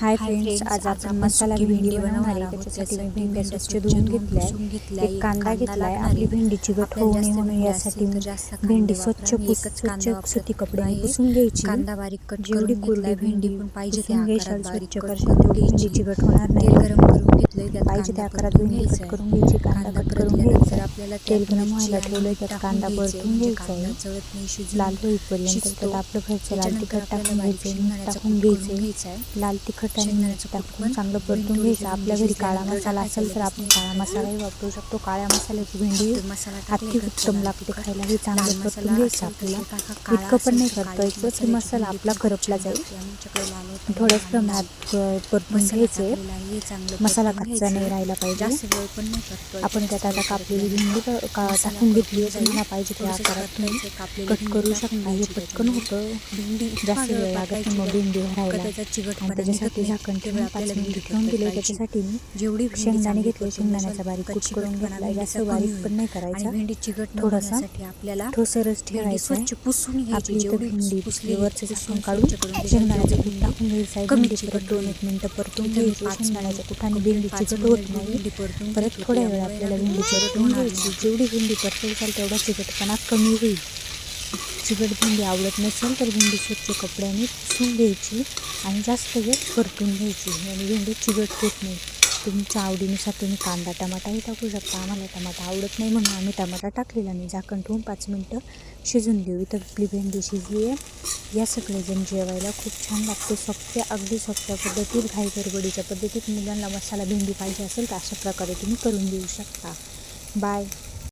Hi friends, आज आपण मसाला भेंडी बनवणार आहे। त्याच्यासाठी मी भेंडी स्वच्छ धुवून घेतल्या, एक कांदा घेतलाय। आपली भेंडी चिकट होऊ नये म्हणून यासाठी भेंडी स्वच्छ सुती कपड्याने पुसून घ्यायची। कांदा बारीक कट जेवढी करून कोरडी भेंडी पण पाहिजे त्या आकारात स्वच्छ कट करशील करून तेवढी भेंडी चिकट होणार नाही। तेल गरम करून घेतलंय, त्यात पाहिजे त्या कांदा आकारात भेंडी कट करून घ्यायची। कांदा कट करून घ्यायचा, आपल्याला तेल गरम व्हायला ठेवलंय, त्यात कांदा परतून घ्यायचा आहे। जळत नाही, शिजून लाल होईपर्यंत त्यात आपलं घरचं लाल तिखट टाकून घ्यायचं, मीठ टाकून घ्यायचं। लाल तिखट आणि मीठ टाकून चांगलं परतून घ्यायचं। आपल्या घरी काळा मसाला असेल तर आपण काळा मसालाही वापरू शकतो। काळ्या मसाल्याची भेंडी अति उत्तम लागते खायला। हे चांगलं परतून घ्यायचं आपल्याला, इतकं पण नाही परतायचं की मसाला आपला करपला जाईल। थोड्याच प्रमाणात परतून घ्यायचे, मसाला कच्चा नाही राहिला पाहिजे। आपण त्यात आता कापलेली भेंडी टाकून घेतली आहे। तुम्हाला पाहिजे त्या आकारात तुम्ही कट करू शकता। हे पटकन होतं, जास्त वेळ लागत नाही मग भेंडी भरायला। आणि त्याच्यासाठी झाकण ठेवून 5 मिनिटं ठेवून दिले। त्याच्यासाठी मी शेंगदाणे घेतले, शेंगदाण्याचा बारीक कूट करून घेतला। जास्त बारीक पण नाही करायचा, थोडासा ठोसरच ठेवायचा आहे। आपली इथं भेंडी वरचं पुसून काढून शेंगदाण्याचं कूट टाकून घ्यायचं आहे। भेंडी परत 2-1 मिनिटं परतून घ्यायची। शेंगदाण्याच्या कुठाने भेंडी चिकट होत नाही। परत थोड्या वेळ आपल्याला भेंडी परतून घ्यायची। जेवढी भेंडी परतवशाल तेवढा चिकटपणा कमी होईल। चिकट भेंडी आवडत नसेल तर भेंडी स्वच्छ कपड्याने पुसून घ्यायची आणि जास्त वेळ परतून घ्यायची आणि भेंडी चिकट होत नाही। तुमच्या आवडीनुसार तुम्ही कांदा टमाटाही टाकू शकता। आम्हाला टमाटा आवडत नाही म्हणून आम्ही टमाटा टाकलेला नाही। झाकण ठेवून 5 मिनिटं शिजून देऊ। इथं आपली भेंडी शिजली आहे। या सगळेजण जेवायला खूप छान लागते। अगदी सोप्या पद्धतीत, घाई गडबडीच्या पद्धतीत मुलांना मसाला भेंडी पाहिजे असेल तर अशा प्रकारे तुम्ही करून देऊ शकता। बाय।